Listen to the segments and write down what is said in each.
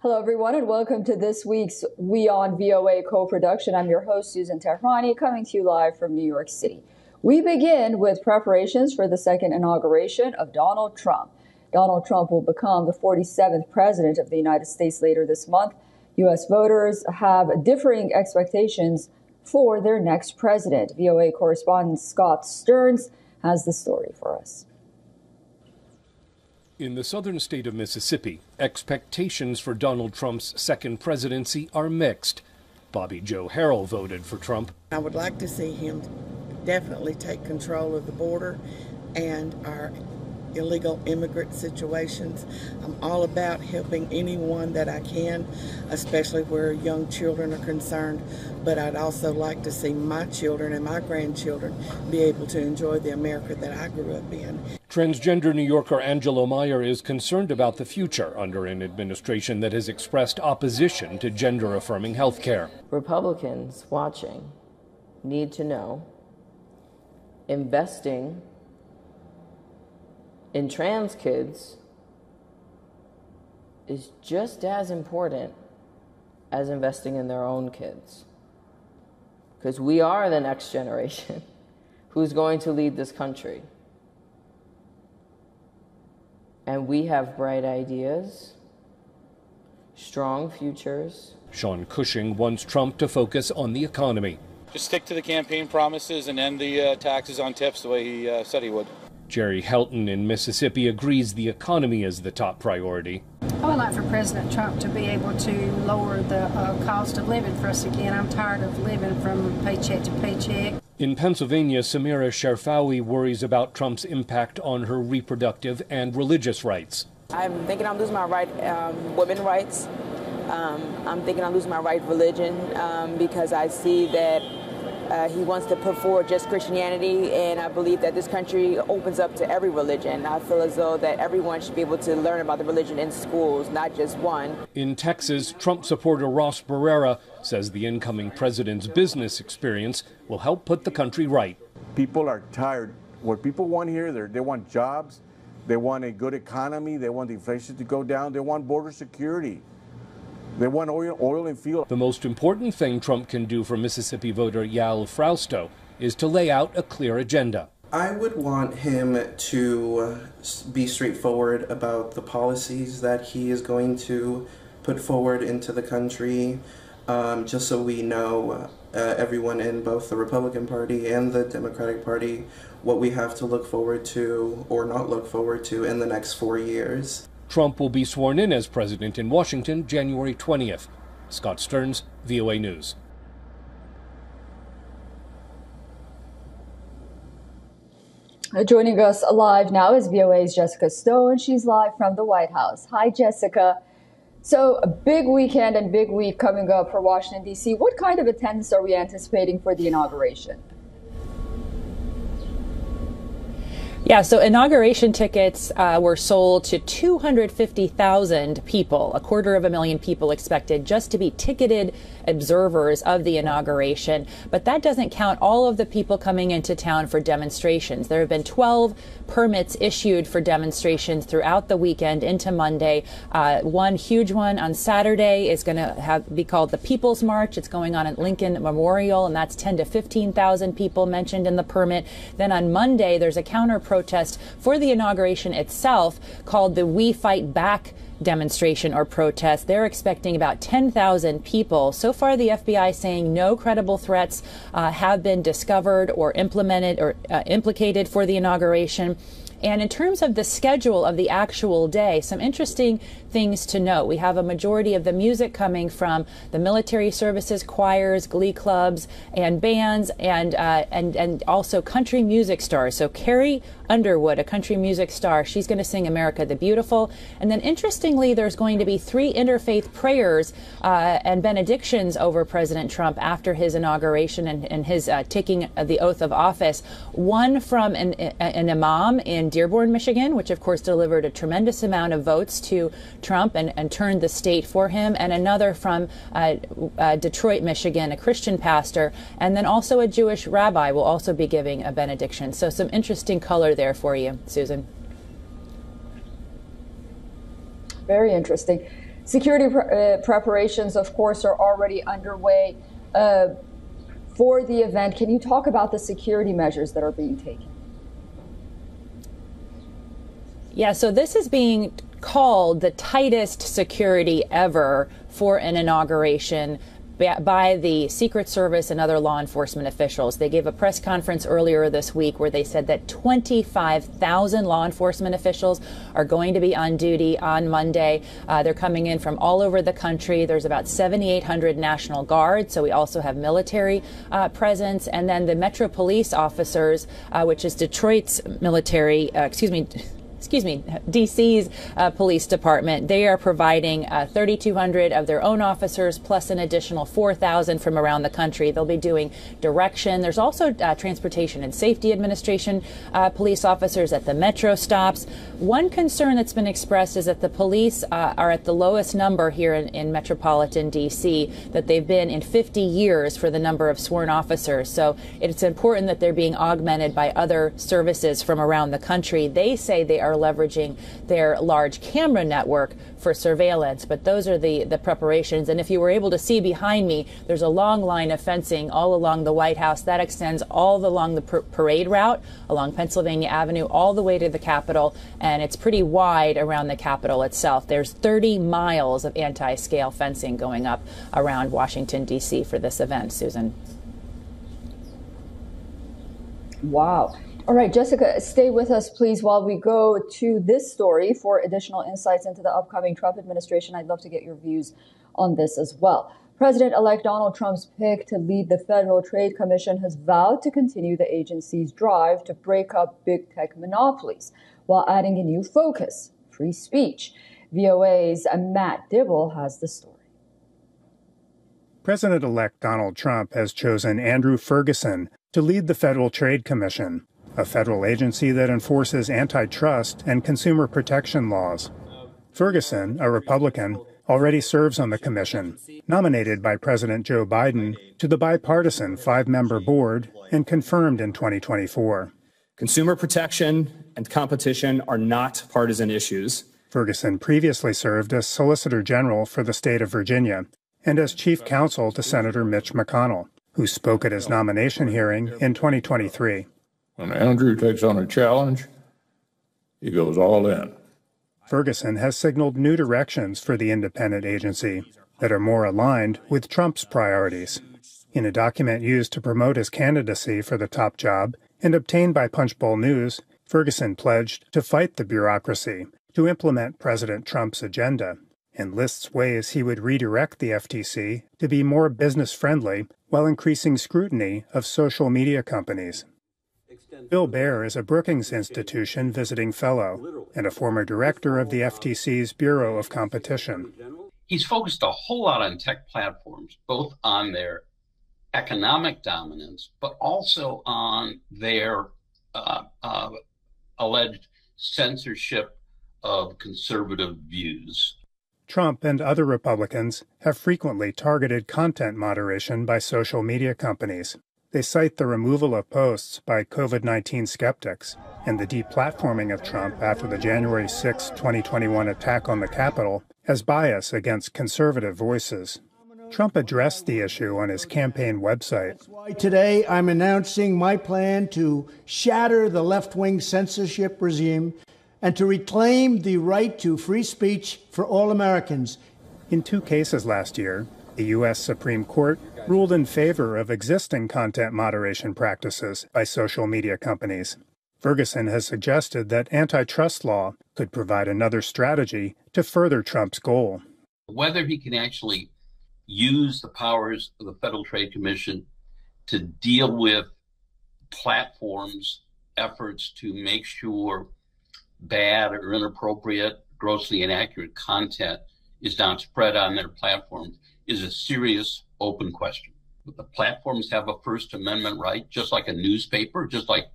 Hello, everyone, and welcome to this week's WION-VOA co-production. I'm your host, Susan Tehrani, coming to you live from New York City. We begin with preparations for the second inauguration of Donald Trump. Donald Trump will become the 47th president of the United States later this month. U.S. voters have differing expectations for their next president. VOA correspondent Scott Stearns has the story for us. In the southern state of Mississippi, expectations for Donald Trump's second presidency are mixed. Bobby Joe Harrell voted for Trump. I would like to see him definitely take control of the border and our illegal immigrant situations. I'm all about helping anyone that I can, especially where young children are concerned, but I'd also like to see my children and my grandchildren be able to enjoy the America that I grew up in. Transgender New Yorker Angelo Meyer is concerned about the future under an administration that has expressed opposition to gender-affirming health care. Republicans watching need to know investing in trans kids is just as important as investing in their own kids. Because we are the next generation who's going to lead this country. And we have bright ideas, strong futures. Sean Cushing wants Trump to focus on the economy. Just stick to the campaign promises and end the taxes on tips the way he said he would. Jerry Helton in Mississippi agrees the economy is the top priority. I would like for President Trump to be able to lower the cost of living for us again. I'm tired of living from paycheck to paycheck. In Pennsylvania, Samira Sherfawi worries about Trump's impact on her reproductive and religious rights. I'm thinking I'm losing my right, women's rights. I'm thinking I'm losing my right religion because I see that he wants to put forward just Christianity, and I believe that this country opens up to every religion. I feel as though that everyone should be able to learn about the religion in schools, not just one. In Texas, Trump supporter Ross Barrera says the incoming president's business experience will help put the country right. People are tired. What people want here, they want jobs, they want a good economy, they want the inflation to go down, they want border security. They want oil and fuel. The most important thing Trump can do for Mississippi voter Yael Frausto is to lay out a clear agenda. I would want him to be straightforward about the policies that he is going to put forward into the country, just so we know, everyone in both the Republican Party and the Democratic Party, what we have to look forward to or not look forward to in the next 4 years. Trump will be sworn in as president in Washington January 20th. Scott Stearns, VOA News. Joining us live now is VOA's Jessica Stone. She's live from the White House. Hi, Jessica. So a big weekend and big week coming up for Washington, D.C. What kind of attendance are we anticipating for the inauguration? Yeah, so inauguration tickets were sold to 250,000 people, 250,000 people expected just to be ticketed observers of the inauguration. But that doesn't count all of the people coming into town for demonstrations. There have been 12 permits issued for demonstrations throughout the weekend into Monday. One huge one on Saturday is going to be called the People's March. It's going on at Lincoln Memorial, and that's 10 to 15,000 people mentioned in the permit. Then on Monday, there's a counter protest for the inauguration itself called the We Fight Back demonstration or protest. They're expecting about 10,000 people. So far, the FBI saying no credible threats have been discovered or implemented or implicated for the inauguration. And in terms of the schedule of the actual day, some interesting things to note. We have a majority of the music coming from the military services, choirs, glee clubs, and bands, and also country music stars. So Carrie Underwood, a country music star, she's going to sing America the Beautiful. And then interestingly, there's going to be 3 interfaith prayers and benedictions over President Trump after his inauguration and his taking the oath of office. One from an imam in Dearborn, Michigan, which of course delivered a tremendous amount of votes to Trump and turned the state for him, and another from Detroit, Michigan, a Christian pastor, and then also a Jewish rabbi will also be giving a benediction. So some interesting color there for you, Susan. Very interesting. Security preparations, of course, are already underway for the event. Can you talk about the security measures that are being taken? Yeah, so this is being called the tightest security ever for an inauguration by the Secret Service and other law enforcement officials. They gave a press conference earlier this week where they said that 25,000 law enforcement officials are going to be on duty on Monday. They're coming in from all over the country. There's about 7,800 National Guard, so we also have military presence. And then the Metro Police officers, which is Detroit's military, DC's police department. They are providing 3,200 of their own officers plus an additional 4,000 from around the country. They'll be doing direction. There's also Transportation and Safety Administration police officers at the metro stops. One concern that's been expressed is that the police are at the lowest number here in metropolitan DC that they've been in 50 years for the number of sworn officers. So it's important that they're being augmented by other services from around the country. They say they are leveraging their large camera network for surveillance, but those are the preparations. And if you were able to see behind me, there's a long line of fencing all along the White House that extends all along the parade route along Pennsylvania Avenue all the way to the Capitol, and it's pretty wide around the Capitol itself. There's 30 miles of anti-scale fencing going up around Washington, D.C. for this event, Susan. Wow. All right, Jessica, stay with us, please, while we go to this story for additional insights into the upcoming Trump administration. I'd love to get your views on this as well. President-elect Donald Trump's pick to lead the Federal Trade Commission has vowed to continue the agency's drive to break up big tech monopolies while adding a new focus, free speech. VOA's Matt Dibble has the story. President-elect Donald Trump has chosen Andrew Ferguson to lead the Federal Trade Commission, a federal agency that enforces antitrust and consumer protection laws. Ferguson, a Republican, already serves on the commission, nominated by President Joe Biden to the bipartisan 5-member board and confirmed in 2024. Consumer protection and competition are not partisan issues. Ferguson previously served as Solicitor General for the state of Virginia and as Chief Counsel to Senator Mitch McConnell, who spoke at his nomination hearing in 2023. When Andrew takes on a challenge, he goes all in. Ferguson has signaled new directions for the independent agency that are more aligned with Trump's priorities. In a document used to promote his candidacy for the top job and obtained by Punchbowl News, Ferguson pledged to fight the bureaucracy to implement President Trump's agenda and lists ways he would redirect the FTC to be more business-friendly while increasing scrutiny of social media companies. Bill Baer is a Brookings Institution visiting fellow and a former director of the FTC's Bureau of Competition. He's focused a whole lot on tech platforms, both on their economic dominance, but also on their alleged censorship of conservative views. Trump and other Republicans have frequently targeted content moderation by social media companies. They cite the removal of posts by COVID-19 skeptics and the deplatforming of Trump after the January 6, 2021 attack on the Capitol as bias against conservative voices. Trump addressed the issue on his campaign website. That's why today I'm announcing my plan to shatter the left-wing censorship regime and to reclaim the right to free speech for all Americans. In 2 cases last year, the U.S. Supreme Court ruled in favor of existing content moderation practices by social media companies. Ferguson has suggested that antitrust law could provide another strategy to further Trump's goal. Whether he can actually use the powers of the Federal Trade Commission to deal with platforms' efforts to make sure bad or inappropriate, grossly inaccurate content is not spread on their platforms is a serious open question. But the platforms have a First Amendment right, just like a newspaper, just like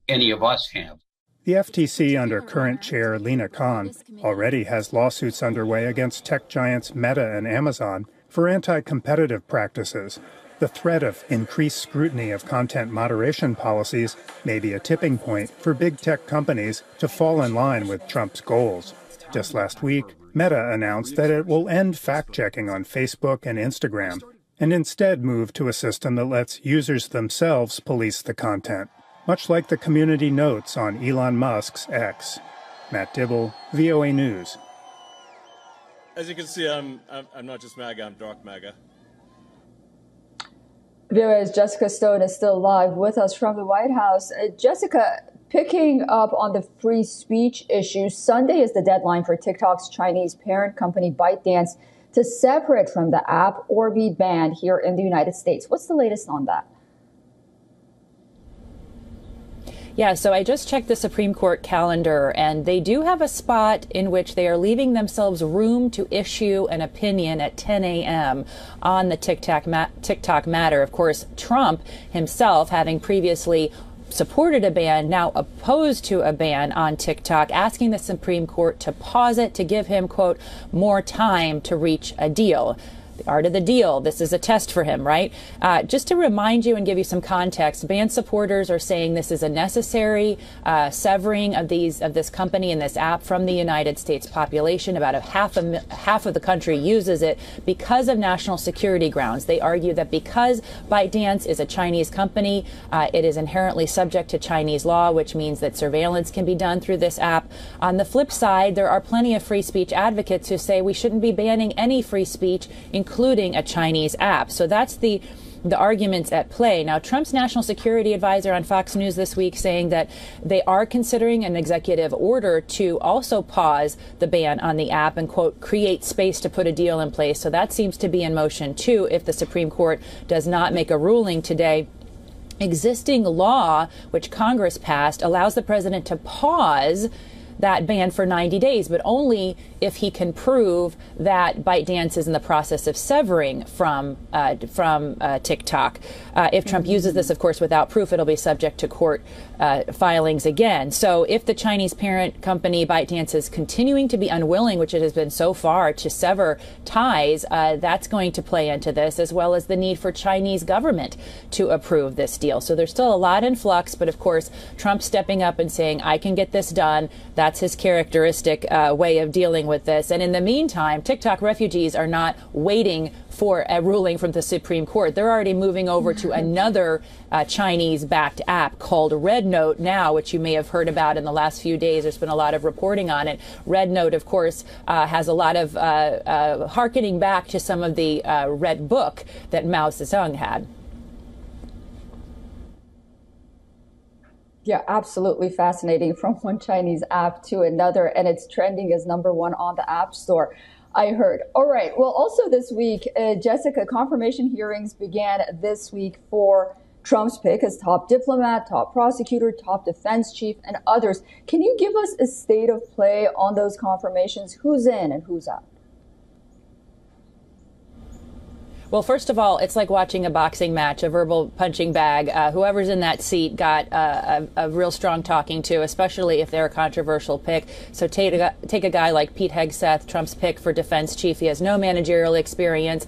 any of us have. The FTC under current chair Lina Khan already has lawsuits underway against tech giants Meta and Amazon for anti-competitive practices. The threat of increased scrutiny of content moderation policies may be a tipping point for big tech companies to fall in line with Trump's goals. Just last week, Meta announced that it will end fact-checking on Facebook and Instagram and instead move to a system that lets users themselves police the content, much like the community notes on Elon Musk's X. Matt Dibble, VOA News. As you can see, I'm not just MAGA, I'm dark MAGA. VOA's Jessica Stone is still live with us from the White House. Jessica, picking up on the free speech issue, Sunday is the deadline for TikTok's Chinese parent company ByteDance to separate from the app or be banned here in the United States. What's the latest on that? Yeah, so I just checked the Supreme Court calendar, and they do have a spot in which they are leaving themselves room to issue an opinion at 10 a.m. on the TikTok matter. Of course, Trump himself, having previously supported a ban, now opposed to a ban on TikTok, asking the Supreme Court to pause it to give him, quote, more time to reach a deal. The art of the deal. This is a test for him, right? Just to remind you and give you some context, ban supporters are saying this is a necessary severing of this company and this app from the United States population. About half of the country uses it because of national security grounds. They argue that because ByteDance is a Chinese company, it is inherently subject to Chinese law, which means that surveillance can be done through this app. On the flip side, there are plenty of free speech advocates who say we shouldn't be banning any free speech, including a Chinese app. So that's the arguments at play. Now, Trump's national security advisor on Fox News this week saying that they are considering an executive order to also pause the ban on the app and, quote, create space to put a deal in place. So that seems to be in motion, too, if the Supreme Court does not make a ruling today. Existing law, which Congress passed, allows the president to pause that ban for 90 days, but only if he can prove that ByteDance is in the process of severing from TikTok. If Trump uses this, of course, without proof, it'll be subject to court filings again. So if the Chinese parent company ByteDance is continuing to be unwilling, which it has been so far, to sever ties, that's going to play into this, as well as the need for Chinese government to approve this deal. So there's still a lot in flux, but of course, Trump stepping up and saying, I can get this done. That's his characteristic way of dealing with this. And in the meantime, TikTok refugees are not waiting for a ruling from the Supreme Court. They're already moving over to another Chinese-backed app called Red Note now, which you may have heard about in the last few days. There's been a lot of reporting on it. Red Note, of course, has a lot of hearkening back to some of the Red Book that Mao Zedong had. Yeah, absolutely fascinating, from one Chinese app to another, and it's trending as #1 on the App Store, I heard. All right. Well, also this week, Jessica, confirmation hearings began this week for Trump's pick as top diplomat, top prosecutor, top defense chief, and others. Can you give us a state of play on those confirmations? Who's in and who's out? Well, first of all, it's like watching a boxing match, a verbal punching bag. Whoever's in that seat got a real strong talking to, especially if they're a controversial pick. So take a guy like Pete Hegseth, Trump's pick for defense chief. He has no managerial experience.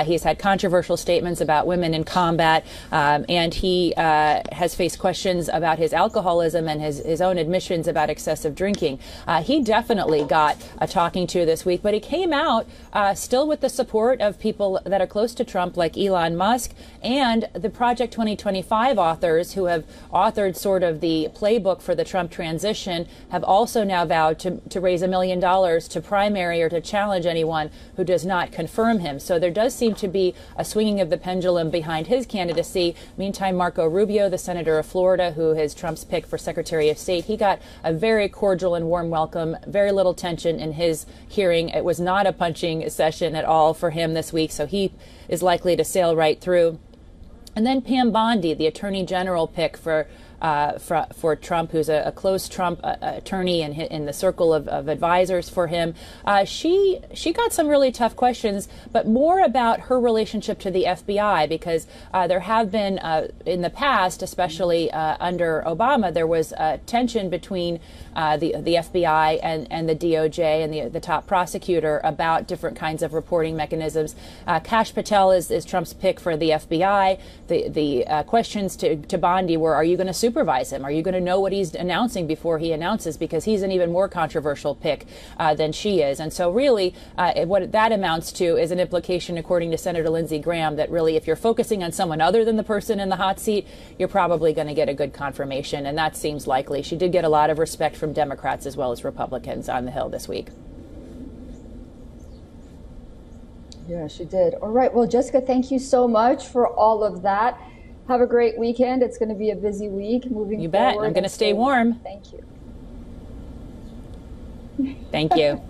He's had controversial statements about women in combat, and he has faced questions about his alcoholism and his own admissions about excessive drinking. He definitely got a talking to this week, but he came out still with the support of people that are close to Trump, like Elon Musk, and the Project 2025 authors who have authored sort of the playbook for the Trump transition have also now vowed to raise $1 million to primary or to challenge anyone who does not confirm him. So there does seem to be a swinging of the pendulum behind his candidacy. Meantime, Marco Rubio, the senator of Florida, who is Trump's pick for Secretary of State, he got a very cordial and warm welcome, very little tension in his hearing. It was not a punching session at all for him this week, so he is likely to sail right through. And then Pam Bondi, the Attorney General pick for Trump, who's a close Trump attorney in the circle of advisors for him. She got some really tough questions, but more about her relationship to the FBI, because there have been in the past, especially under Obama, there was tension between the FBI and the DOJ and the top prosecutor about different kinds of reporting mechanisms. Kash Patel is Trump's pick for the FBI. The questions to Bondi were, are you going to supervise him? Are you going to know what he's announcing before he announces? Because he's an even more controversial pick than she is. And so really what that amounts to is an implication, according to Senator Lindsey Graham, that really if you're focusing on someone other than the person in the hot seat, you're probably going to get a good confirmation. And that seems likely. She did get a lot of respect from Democrats as well as Republicans on the Hill this week. Yeah, she did. All right. Well, Jessica, thank you so much for all of that. Have a great weekend. It's going to be a busy week moving forward. You bet. I'm going to stay warm. Thank you. Thank you.